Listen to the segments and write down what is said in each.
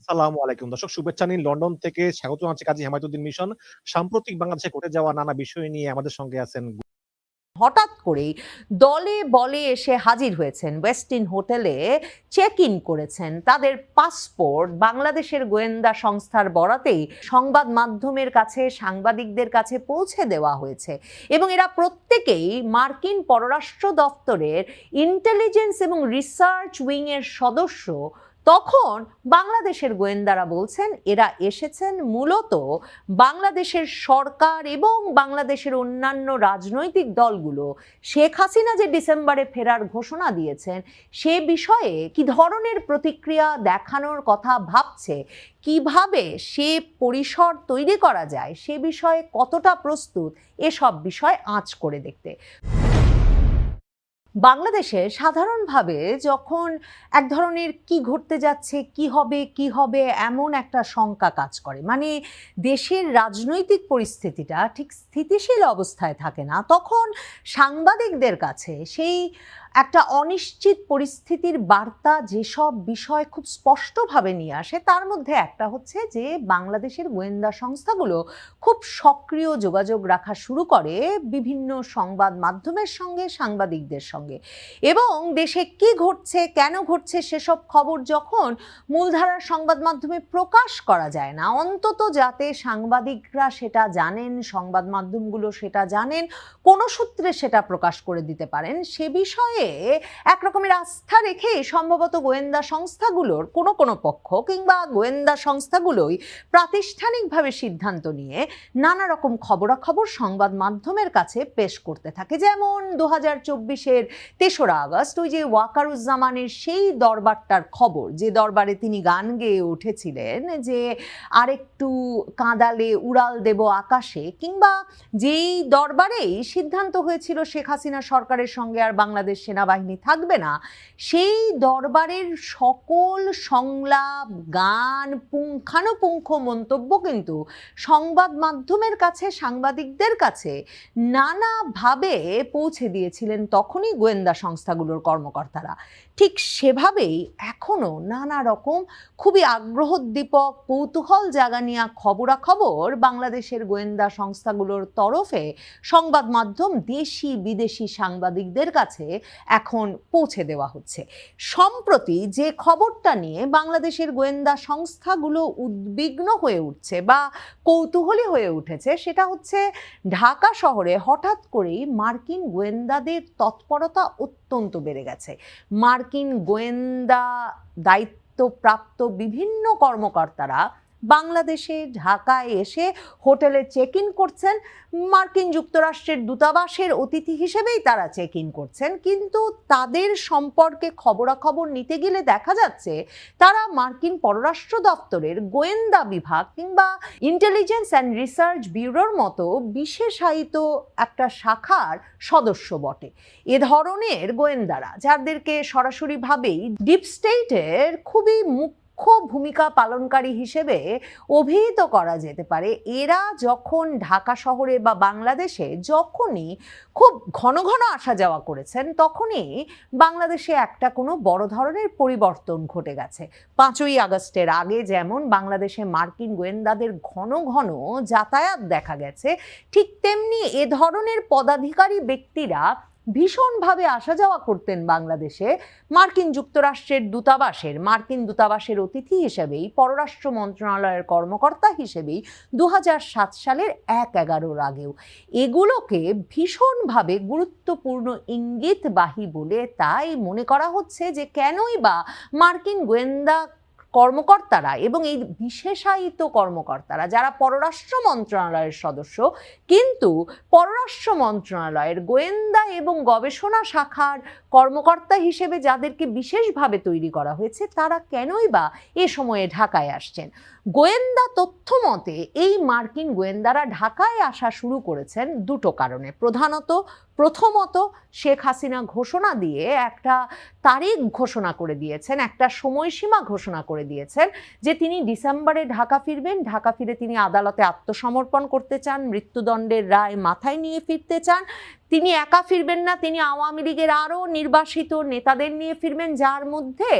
আসসালামু আলাইকুম। দর্শক শুভেচ্ছা নিন লন্ডন থেকে স্বাগত জানাচ্ছি কাজী হেমায়েতুদ্দিন মিশন। সাম্প্রতিক বাংলাদেশে ঘটে যাওয়া নানা বিষয় নিয়ে আমাদের সঙ্গে আছেন হঠাৎ করেই দলে বলে এসে হাজির হয়েছেন ওয়েস্টিন হোটেলে, চেক ইন করেছেন। তাদের পাসপোর্ট বাংলাদেশের গোয়েন্দা সংস্থার বরাতেই সংবাদ মাধ্যমের কাছে, সাংবাদিকদের কাছে পৌঁছে দেওয়া হয়েছে এবং এরা প্রত্যেকেই মার্কিন পররাষ্ট্র দপ্তরের ইন্টেলিজেন্স এবং রিসার্চ উইং এর সদস্য। তখন বাংলাদেশের গোয়েন্দারা বলছেন এরা এসেছেন মূলত বাংলাদেশের সরকার এবং বাংলাদেশের অন্যান্য রাজনৈতিক দলগুলো শেখ হাসিনা যে ডিসেম্বরে ফেরার ঘোষণা দিয়েছেন সে বিষয়ে কি ধরনের প্রতিক্রিয়া দেখানোর কথা ভাবছে, কিভাবে সে পরিসর তৈরি করা যায়, সে বিষয়ে কতটা প্রস্তুত, এসব বিষয় আঁচ করে দেখতে। বাংলাদেশে সাধারণভাবে যখন এক ধরনের কি ঘটতে যাচ্ছে, কি হবে এমন একটা শঙ্কা কাজ করে, মানে দেশের রাজনৈতিক পরিস্থিতিটা ঠিক স্থিতিশীল অবস্থায় থাকে না, তখন সাংবাদিকদের কাছে সেই একটা অনিশ্চিত পরিস্থিতির বার্তা যেসব বিষয় খুব স্পষ্টভাবে নিয়ে আসে তার মধ্যে একটা হচ্ছে যে বাংলাদেশের গোয়েন্দা সংস্থাগুলো খুব সক্রিয় যোগাযোগ রাখা শুরু করে বিভিন্ন সংবাদ মাধ্যমের সঙ্গে, সাংবাদিকদের সঙ্গে, এবং দেশে কি ঘটছে, কেন ঘটছে সেসব খবর যখন মূলধারার সংবাদ মাধ্যমে প্রকাশ করা যায় না, অন্তত যাতে সাংবাদিকরা সেটা জানেন, সংবাদ মাধ্যমগুলো সেটা জানেন, কোনো সূত্রে সেটা প্রকাশ করে দিতে পারেন, সে বিষয়ে এক রকমের আস্থা রেখে সম্ভবত গোয়েন্দা সংস্থাগুলোর কোনো পক্ষ কিংবা গোয়েন্দা সংস্থাগুলোই প্রাতিষ্ঠানিকভাবে সিদ্ধান্ত নিয়ে নানা রকম খবরাখবর সংবাদ মাধ্যমের কাছে পেশ করতে থাকে। যেমন 2024-এর 3রা আগস্ট ওই যে ওয়াকারুজ্জামানের সেই দরবারটার খবর, যে দরবারে তিনি গান গেয়ে উঠেছিলেন যে আরেকটু কাঁদালে উড়াল দেব আকাশে, কিংবা যেই দরবারেই সিদ্ধান্ত হয়েছিল শেখ হাসিনা সরকারের সঙ্গে আর বাংলাদেশ সেনাবাহিনী থাকবে না, সেই দরবারের সকল সংলাপ, গান, পুঙ্খানুপুঙ্খ মন্তব্য কিন্তু সংবাদ মাধ্যমের কাছে, সাংবাদিকদের কাছে নানাভাবে পৌঁছে দিয়েছিলেন তখনই গোয়েন্দা সংস্থাগুলোর কর্মকর্তারা। ঠিক সেভাবেই এখনো নানা রকম খুবই আগ্রহোদ্দীপক, কৌতূহল জাগানিয়া খবরাখবর বাংলাদেশের গোয়েন্দা সংস্থাগুলোর তরফে সংবাদ মাধ্যম, দেশি বিদেশি সাংবাদিকদের কাছে এখন পৌঁছে দেওয়া হচ্ছে। সম্প্রতি যে খবরটা নিয়ে বাংলাদেশের গোয়েন্দা সংস্থাগুলো উদ্বিগ্ন হয়ে উঠছে বা কৌতূহলী হয়ে উঠেছে সেটা হচ্ছে ঢাকা শহরে হঠাৎ করেই মার্কিন গোয়েন্দাদের তৎপরতা অত্যন্ত বেড়ে গেছে। মার্কিন গোয়েন্দা দায়িত্বপ্রাপ্ত বিভিন্ন কর্মকর্তারা বাংলাদেশে, ঢাকায় এসে হোটেলে চেক ইন করছেন। মার্কিন যুক্তরাষ্ট্রের দূতাবাসের অতিথি হিসেবেই তারা চেক ইন করছেন, কিন্তু তাদের সম্পর্কে খবরাখবর নিতে গেলে দেখা যাচ্ছে তারা মার্কিন পররাষ্ট্র দপ্তরের গোয়েন্দা বিভাগ কিংবা ইন্টেলিজেন্স অ্যান্ড রিসার্চ ব্যুরোর মতো বিশেষায়িত একটা শাখার সদস্য বটে। এ ধরনের গোয়েন্দারা, যাদেরকে সরাসরিভাবেই ডিপ স্টেটের খুবই মুখ্য ভূমিকা পালনকারী হিসেবে অভিহিত করা যেতে পারে, এরা যখন ঢাকা শহরে বা বাংলাদেশে যখনই খুব ঘন ঘন আসা যাওয়া করেছেন তখনই বাংলাদেশে একটা কোনো বড় ধরনের পরিবর্তন ঘটে গেছে। 5ই আগস্টের আগে যেমন বাংলাদেশে মার্কিন গোয়েন্দাদের ঘন ঘন যাতায়াত দেখা গেছে, ঠিক তেমনি এ ধরনের পদাধিকারী ব্যক্তিরা ভীষণভাবে আসা যাওয়া করতেন বাংলাদেশে মার্কিন যুক্তরাষ্ট্রের মার্কিন দূতাবাসের অতিথি হিসেবেই, পররাষ্ট্র মন্ত্রণালয়ের কর্মকর্তা হিসেবেই 2007 সালের 1/11 আগেও। এগুলোকে ভীষণভাবে গুরুত্বপূর্ণ ইঙ্গিতবাহী বলে তাই মনে করা হচ্ছে যে কেনই বা মার্কিন গোয়েন্দা কর্মকর্তারা এবং এই বিশেষায়িত কর্মকর্তারা যারা পররাষ্ট্র মন্ত্রণালয়ের সদস্য কিন্তু পররাষ্ট্র মন্ত্রণালয়ের গোয়েন্দা এবং গবেষণা শাখার কর্মকর্তা হিসেবে যাদেরকে বিশেষভাবে তৈরি করা হয়েছে, তারা কেনই বা এ সময়ে ঢাকায় আসছেন। গোয়েন্দা তথ্য মতে এই মার্কিন গোয়েন্দারা ঢাকায় আসা শুরু করেছেন দুটো কারণে। প্রথমত শেখ হাসিনা ঘোষণা দিয়ে একটা তারিখ ঘোষণা করে দিয়েছেন, একটা সময়সীমা ঘোষণা করে দিয়েছেন যে তিনি ডিসেম্বরে ঢাকা ফিরবেন, ঢাকা ফিরে তিনি আদালতে আত্মসমর্পণ করতে চান, মৃত্যুদণ্ডের রায় মাথায় নিয়ে ফিরতে চান, তিনি একা ফিরবেন না, তিনি আওয়ামী লীগের আরো নির্বাসিত নেতাদের নিয়ে ফিরবেন, যার মধ্যে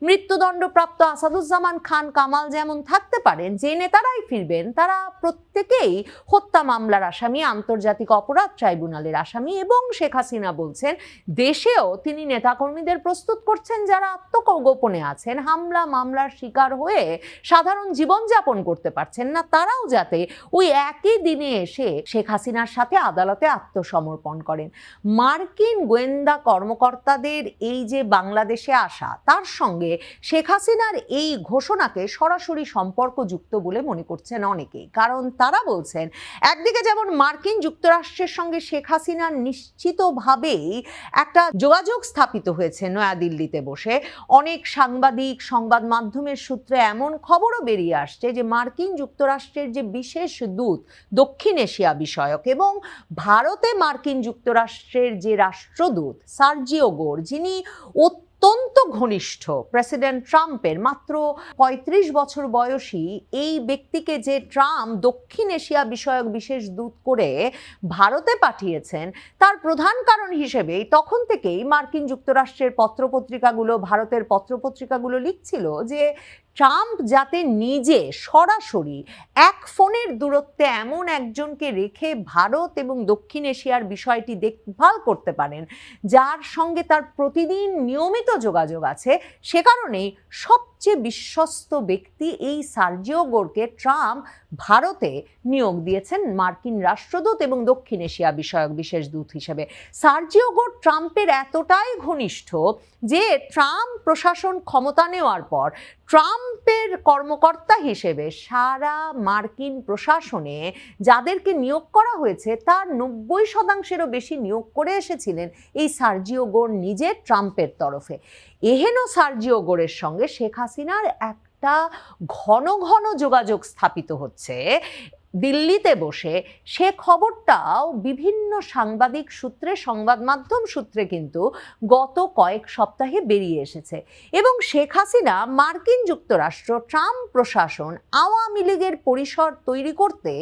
মৃত্যুদণ্ডপ্রাপ্ত আসাদুজ্জামান খান কামাল যেমন থাকতে পারেন। যে নেতারাই ফিরবেন তারা প্রত্যেকেই হত্যা মামলার আসামি, আন্তর্জাতিক অপরাধ ট্রাইব্যুনালের আসামি, এবং শেখ হাসিনা বলছেন দেশেও তিনি নেতাকর্মীদের প্রস্তুত করছেন যারা আত্মগোপনে আছেন, হামলা মামলার শিকার হয়ে সাধারণ জীবনযাপন করতে পারছেন না, তারাও যাতে ওই একই দিনে এসে শেখ হাসিনার সাথে আদালতে আত্মসমর্পণ করেন। মার্কিন গোয়েন্দা কর্মকর্তাদের এই যে বাংলাদেশে আসা, তার সঙ্গে শেখ হাসিনার এই ঘোষণাকে সরাসরি সম্পর্কযুক্ত বলে মনে করছেন অনেকেই। কারণ তারা বলছেন একদিকে যেমন মার্কিন যুক্তরাষ্ট্রের সঙ্গে শেখ হাসিনার নিশ্চিতভাবেই একটা যোগাযোগ স্থাপিত হয়েছে নয়াদিল্লিতে বসে, অনেক সাংবাদিক, সংবাদ মাধ্যমের সূত্রে এমন খবরও বেরিয়ে আসছে যে মার্কিন যুক্তরাষ্ট্রের যে বিশেষ দূত দক্ষিণ এশিয়া বিষয়ক এবং ভারতে মার্কিন যুক্তরাষ্ট্রের যে রাষ্ট্রদূত সার্জিও গোর, যিনি অত্যন্ত ঘনিষ্ঠ প্রেসিডেন্ট ট্রাম্পের, মাত্র ৩৫ বছর বয়সী এই ব্যক্তিকে যে ট্রাম্প দক্ষিণ এশিয়া বিষয়ক বিশেষ দূত করে ভারতে পাঠিয়েছেন, তার প্রধান কারণ হিসেবেই তখন থেকেই মার্কিন যুক্তরাষ্ট্রের পত্রপত্রিকাগুলো, ভারতের পত্রপত্রিকাগুলো লিখছিল যে ট্রাম্প যাতে নিজে সরাসরি এক ফোনের দূরত্বে এমন একজনকে রেখে ভারত এবং দক্ষিণ এশিয়ার বিষয়টি দেখভাল করতে পারেন, যার সঙ্গে তার প্রতিদিন নিয়মিত যোগাযোগ আছে, সে কারণেই সবচেয়ে বিশ্বস্ত ব্যক্তি এই সার্জিও গোরকে ট্রাম্প ভারতে নিয়োগ দিয়েছেন মার্কিন রাষ্ট্রদূত এবং দক্ষিণ এশিয়া বিষয়ক বিশেষ দূত হিসেবে। সার্জিও গোর ট্রাম্পের এতটাই ঘনিষ্ঠ যে ট্রাম্প প্রশাসন ক্ষমতা নেওয়ার পর ট্রাম্পের কর্মকর্তা হিসেবে সারা মার্কিন প্রশাসনে যাদেরকে নিয়োগ করা হয়েছে তার ৯০% বেশি নিয়োগ করে এসেছিলেন এই সার্জিও গোর নিজে ট্রাম্পের তরফে। এহেন সার্জিও গোরের সঙ্গে শেখ হাসিনার একটা ঘন ঘন যোগাযোগ স্থাপিত হচ্ছে দিল্লিতে বসে, সে খবরটাও বিভিন্ন সাংবাদিক সূত্রে, সংবাদ মাধ্যম সূত্রে কিন্তু গত কয়েক সপ্তাহে বেরিয়ে এসেছে। এবং শেখ হাসিনা মার্কিন যুক্তরাষ্ট্র, ট্রাম্প প্রশাসন আওয়ামী লীগের পরিসর তৈরি করতে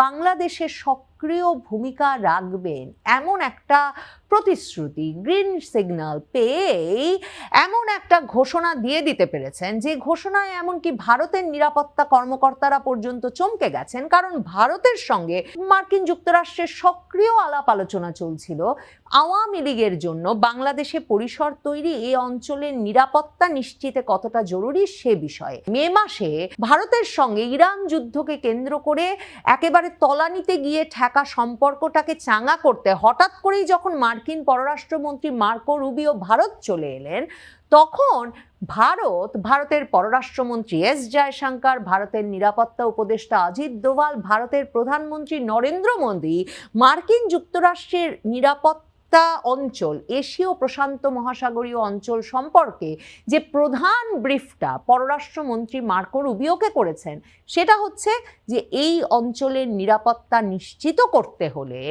বাংলাদেশে সক্রিয় ভূমিকা রাখবেন এমন একটা প্রতিশ্রুতি, গ্রিন সিগন্যাল পেয়েই এমন একটা ঘোষণা দিয়ে দিতে পেরেছেন, যে ঘোষণায় এমনকি ভারতের নিরাপত্তা কর্মকর্তারা পর্যন্ত চমকে গেছেন। কারণ ভারতের সঙ্গে মার্কিন যুক্তরাষ্ট্রের সক্রিয় আলাপ আলোচনা চলছিল আওয়ামী লীগের জন্য বাংলাদেশে পরিসর তৈরি, এই অঞ্চলের নিরাপত্তা নিশ্চিতে কতটা জরুরি সে বিষয়ে। মে মাসে ভারতের সঙ্গে ইরান যুদ্ধকে কেন্দ্র করে একেবারে তলানিতে গিয়ে ঠেকা সম্পর্কটাকে চাঙ্গা করতে হঠাৎ করেই যখন মার্কিন পররাষ্ট্রমন্ত্রী মার্কো রুবিও ভারত চলে এলেন, তখন ভারতের পররাষ্ট্রমন্ত্রী এস জয়শঙ্কর, ভারতের নিরাপত্তা উপদেষ্টা অজিত দোভাল, ভারতের প্রধানমন্ত্রী নরেন্দ্র মোদী মার্কিন যুক্তরাষ্ট্রের নিরাপত্তা অঞ্চল, এশীয় প্রশান্ত মহাসাগরীয় অঞ্চল সম্পর্কে যে প্রধান ব্রিফটা পররাষ্ট্রমন্ত্রী মার্কো রুবিওকে করেছেন, সেটা হচ্ছে যে এই অঞ্চলের নিরাপত্তা নিশ্চিত করতে হলে,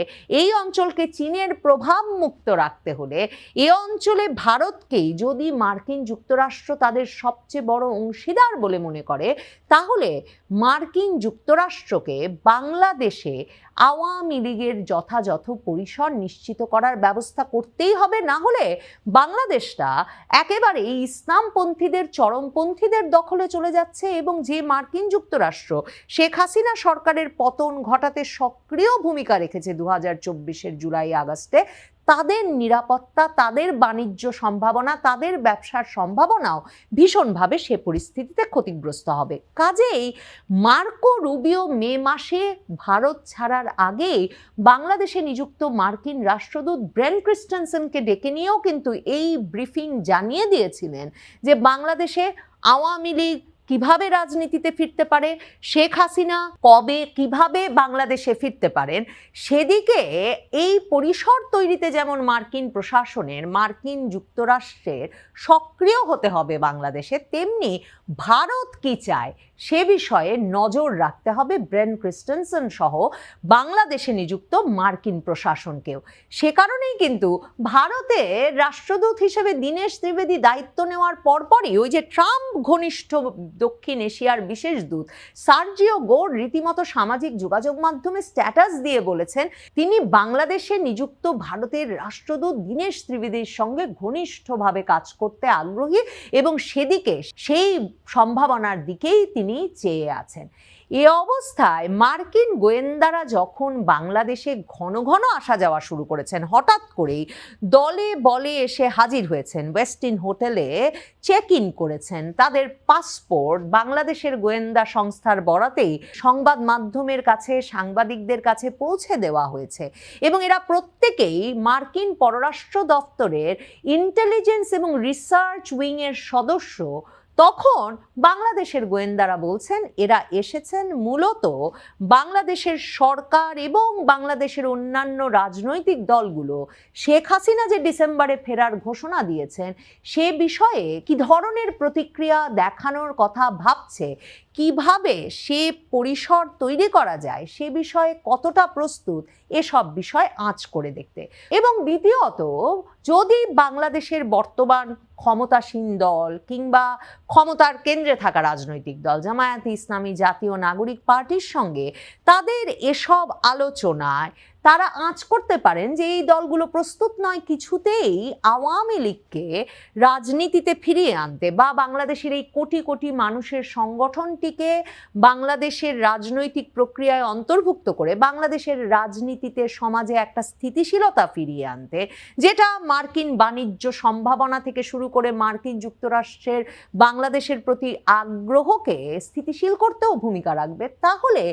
এই অঞ্চলকে চীনের প্রভাব মুক্ত রাখতে হলে, এ অঞ্চলে ভারতকেই যদি মার্কিন যুক্তরাষ্ট্র তাদের সবচেয়ে বড় অংশীদার বলে মনে করে, তাহলে মার্কিন যুক্তরাষ্ট্রকে বাংলাদেশে আওয়ামী লীগের যথাযথ পরিসর নিশ্চিত করার ব্যবস্থা করতেই হবে। না হলে বাংলাদেশটা একেবারে ইসলামপন্থীদের, চরমপন্থীদের দখলে চলে যাচ্ছে। এবং যে মার্কিন যুক্তরাষ্ট্র শেখ হাসিনা সরকারের পতন ঘটাতে সক্রিয় ভূমিকা রেখেছে ২০২৪-এর জুলাই আগস্টে, তাদের নিরাপত্তা, তাদের বাণিজ্য সম্ভাবনা, তাদের ব্যবসার সম্ভাবনাও ভীষণভাবে সে পরিস্থিতিতে ক্ষতিগ্রস্ত হবে। কাজেই মার্কো রুবিও মে মাসে ভারত ছাড়ার আগেই বাংলাদেশে নিযুক্ত মার্কিন রাষ্ট্রদূত ব্রেন ক্রিস্টেনসেনকে ডেকে নিয়েও কিন্তু এই ব্রিফিং জানিয়ে দিয়েছিলেন যে বাংলাদেশে আওয়ামী লীগ কিভাবে রাজনীতিতে ফিরতে পারে, শেখ হাসিনা কবে কিভাবে বাংলাদেশে ফিরতে পারেন, সেদিকে এই পরিসর তৈরিতে যেমন মার্কিন প্রশাসনের, মার্কিন যুক্তরাষ্ট্রের সক্রিয় হতে হবে বাংলাদেশে, তেমনি ভারত কি চায় সে বিষয়ে নজর রাখতে হবে ব্রেন ক্রিস্টেনসেন সহ বাংলাদেশে নিযুক্ত মার্কিন প্রশাসনকেও। সে কারণেই কিন্তু ভারতের রাষ্ট্রদূত হিসেবে দীনেশ ত্রিবেদী দায়িত্ব নেওয়ার পরপরই ওই যে ট্রাম্প ঘনিষ্ঠ দক্ষিণ এশিয়ার বিশেষ দূত সার্জিও গোর রীতিমতো সামাজিক যোগাযোগ মাধ্যমে স্ট্যাটাস দিয়ে বলেছেন তিনি বাংলাদেশে নিযুক্ত ভারতের রাষ্ট্রদূত দীনেশ ত্রিবেদীর সঙ্গে ঘনিষ্ঠভাবে কাজ করতে আগ্রহী এবং সেদিকে সেই সম্ভাবনার দিকেই তিনি চেয়ে আছেন। এ অবস্থায় মার্কিন গোয়েন্দারা যখন বাংলাদেশে ঘন ঘন আসা যাওয়া শুরু করেছেন, হঠাৎ করেই দলে বলে এসে হাজির হয়েছেন, ওয়েস্টিন হোটেলে চেক ইন করেছেন, তাদের পাসপোর্ট বাংলাদেশের গোয়েন্দা সংস্থার বরাতেই সংবাদ মাধ্যমের কাছে, সাংবাদিকদের কাছে পৌঁছে দেওয়া হয়েছে এবং এরা প্রত্যেকেই মার্কিন পররাষ্ট্র দপ্তরের ইন্টেলিজেন্স এবং রিসার্চ উইংয়ের সদস্য। তখন বাংলাদেশের গোয়েন্দারা বলছেন এরা এসেছেন মূলত বাংলাদেশের সরকার এবং বাংলাদেশের অন্যান্য রাজনৈতিক দলগুলো শেখ হাসিনা যে ডিসেম্বরে ফেরার ঘোষণা দিয়েছেন সে বিষয়ে কি ধরনের প্রতিক্রিয়া দেখানোর কথা ভাবছে, কিভাবে সে পরিসর তৈরি করা যায়, সে বিষয়ে কতটা প্রস্তুত, এসব বিষয় আঁচ করে দেখতে। এবং দ্বিতীয়ত, যদি বাংলাদেশের বর্তমান ক্ষমতাসীন দল কিংবা ক্ষমতার কেন্দ্রে থাকা রাজনৈতিক দল জামায়াতে ইসলামী, জাতীয় নাগরিক পার্টির সঙ্গে তাদের এসব আলোচনায় তারা আঁচ করতে পারেন যে এই দলগুলো প্রস্তুত নয় কিছুতেই আওয়ামী লীগকে রাজনীতিতে ফিরিয়ে আনতে বা বাংলাদেশের এই কোটি কোটি মানুষের সংগঠনটিকে বাংলাদেশের রাজনৈতিক প্রক্রিয়ায় অন্তর্ভুক্ত করে বাংলাদেশের রাজনীতিতে, সমাজে একটা স্থিতিশীলতা ফিরিয়ে আনতে, যেটা মার্কিন বাণিজ্য সম্ভাবনা থেকে শুরু করে মার্কিন যুক্তরাষ্ট্রের বাংলাদেশের প্রতি আগ্রহকে স্থিতিশীল করতেও ভূমিকা রাখবে। তাহলে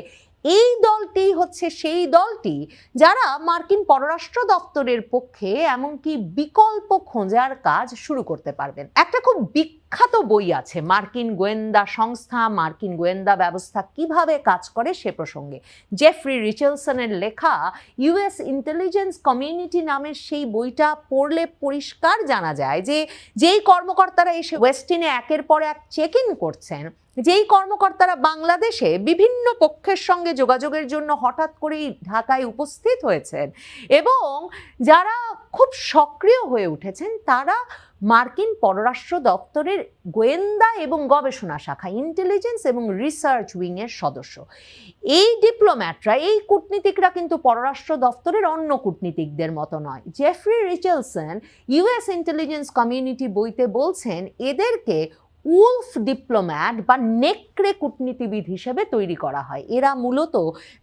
এই দলটি হচ্ছে সেই দলটি যারা মার্কিন পররাষ্ট্র দপ্তরের পক্ষে এমনকি বিকল্প খোঁজার কাজ শুরু করতে পারবেন। একটা খুব বিখ্যাত বই আছে মার্কিন গোয়েন্দা সংস্থা, মার্কিন গোয়েন্দা ব্যবস্থা কিভাবে কাজ করে সে প্রসঙ্গে। জেফ্রি রিচেলসনের লেখা ইউএস ইন্টেলিজেন্স কমিউনিটি নামের সেই বইটা পড়লে পরিষ্কার জানা যায় যে যেই কর্মকর্তারা এসে ওয়েস্টিনে একের পর এক চেক ইন করছেন, যেই কর্মকর্তারা বাংলাদেশে বিভিন্ন পক্ষের সঙ্গে যোগাযোগের জন্য হঠাৎ করেই ঢাকায় উপস্থিত হয়েছেন এবং যারা খুব সক্রিয় হয়ে উঠেছেন, তারা মার্কিন পররাষ্ট্র দপ্তরের গোয়েন্দা এবং গবেষণা শাখা ইন্টেলিজেন্স এবং রিসার্চ উইংয়ের সদস্য। এই ডিপ্লোম্যাটরা, এই কূটনীতিকরা কিন্তু পররাষ্ট্র দপ্তরের অন্য কূটনীতিকদের মতো নয়। জেফ্রি রিচেলসন ইউএস ইন্টেলিজেন্স কমিউনিটি বইতে বলছেন এদেরকে উলফ ডিপ্লোম্যাট বা নেকড়ে কূটনীতিবিদ হিসেবে তৈরি করা হয়। এরা মূলত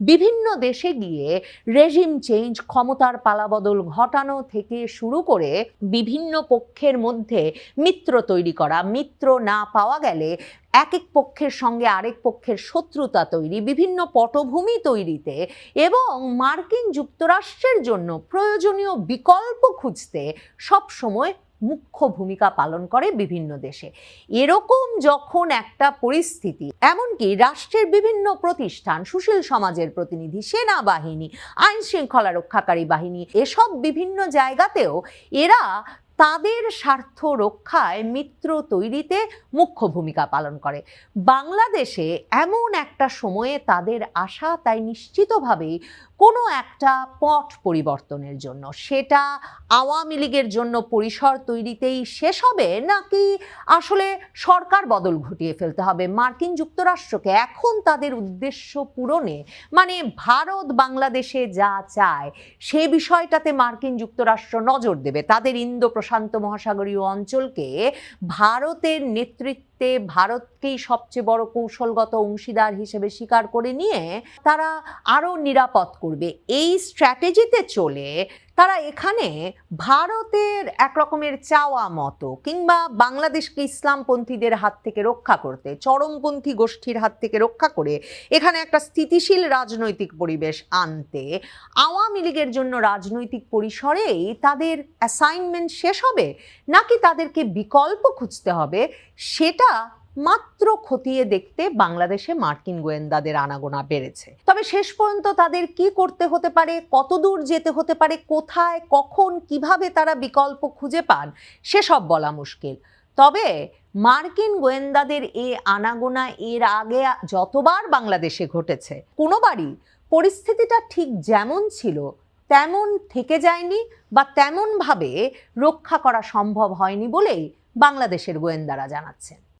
বিভিন্ন দেশে গিয়ে রেজিম চেঞ্জ, ক্ষমতার পালাবদল ঘটানো থেকে শুরু করে বিভিন্ন পক্ষের মধ্যে মিত্র তৈরি করা, মিত্র না পাওয়া গেলে এক এক পক্ষের সঙ্গে আরেক পক্ষের শত্রুতা তৈরি, বিভিন্ন পটভূমি তৈরিতে এবং মার্কিন যুক্তরাষ্ট্রের জন্য প্রয়োজনীয় বিকল্প খুঁজতে সবসময় মুখ্য ভূমিকা পালন করে বিভিন্ন দেশে। এরকম যখন একটা পরিস্থিতি, এমনকি রাষ্ট্রের বিভিন্ন প্রতিষ্ঠান, সুশীল সমাজের প্রতিনিধি, সেনাবাহিনী, আইন শৃঙ্খলা রক্ষাকারী বাহিনী, এসব বিভিন্ন জায়গাতেও এরা তাদের স্বার্থ রক্ষায় মিত্র তৈরিতে মুখ্য ভূমিকা পালন করে। বাংলাদেশে এমন একটা সময়ে তাদের আসা তাই নিশ্চিতভাবেই কোনো একটা পট পরিবর্তনের জন্য, সেটা আওয়ামী লীগের জন্য পরিসর তৈরিতেই শেষ হবে নাকি আসলে সরকার বদল ঘটিয়ে ফেলতে হবে মার্কিন যুক্তরাষ্ট্রকে এখন তাদের উদ্দেশ্য পূরণে, মানে ভারত বাংলাদেশে যা চায় সে বিষয়টাতে মার্কিন যুক্তরাষ্ট্র নজর দেবে, তাদের ইন্দো প্রশান্ত মহাসাগরীয় অঞ্চলকে ভারতের নেতৃত্বে, ভারতকেই সবচেয়ে বড় কৌশলগত অংশীদার হিসেবে স্বীকার করে নিয়ে তারা আরো নিরাপদ করবে। এই স্ট্র্যাটেজিতে চলে তারা এখানে ভারতের একরকমের চাওয়া মতো কিংবা বাংলাদেশকে ইসলামপন্থীদের হাত থেকে রক্ষা করতে, চরমপন্থী গোষ্ঠীর হাত থেকে রক্ষা করে এখানে একটা স্থিতিশীল রাজনৈতিক পরিবেশ আনতে আওয়ামী লীগের জন্য রাজনৈতিক পরিসরেই তাদের অ্যাসাইনমেন্ট শেষ হবে নাকি তাদেরকে বিকল্প খুঁজতে হবে, সেটা মাত্র খতিয়ে দেখতে বাংলাদেশে মার্কিন গোয়েন্দাদের আনাগোনা বেড়েছে। তবে শেষ পর্যন্ত তাদের কি করতে হতে পারে, কতদূর যেতে হতে পারে, কোথায়, কখন, কিভাবে তারা বিকল্প খুঁজে পান, সেসব বলা মুশকিল। তবে মার্কিন গোয়েন্দাদের এ আনাগোনা এর আগে যতবার বাংলাদেশে ঘটেছে, কোনোবারই পরিস্থিতিটা ঠিক যেমন ছিল তেমন থেকে যায়নি বা তেমনভাবে রক্ষা করা সম্ভব হয়নি বলেই বাংলাদেশের গোয়েন্দারা জানাচ্ছেন।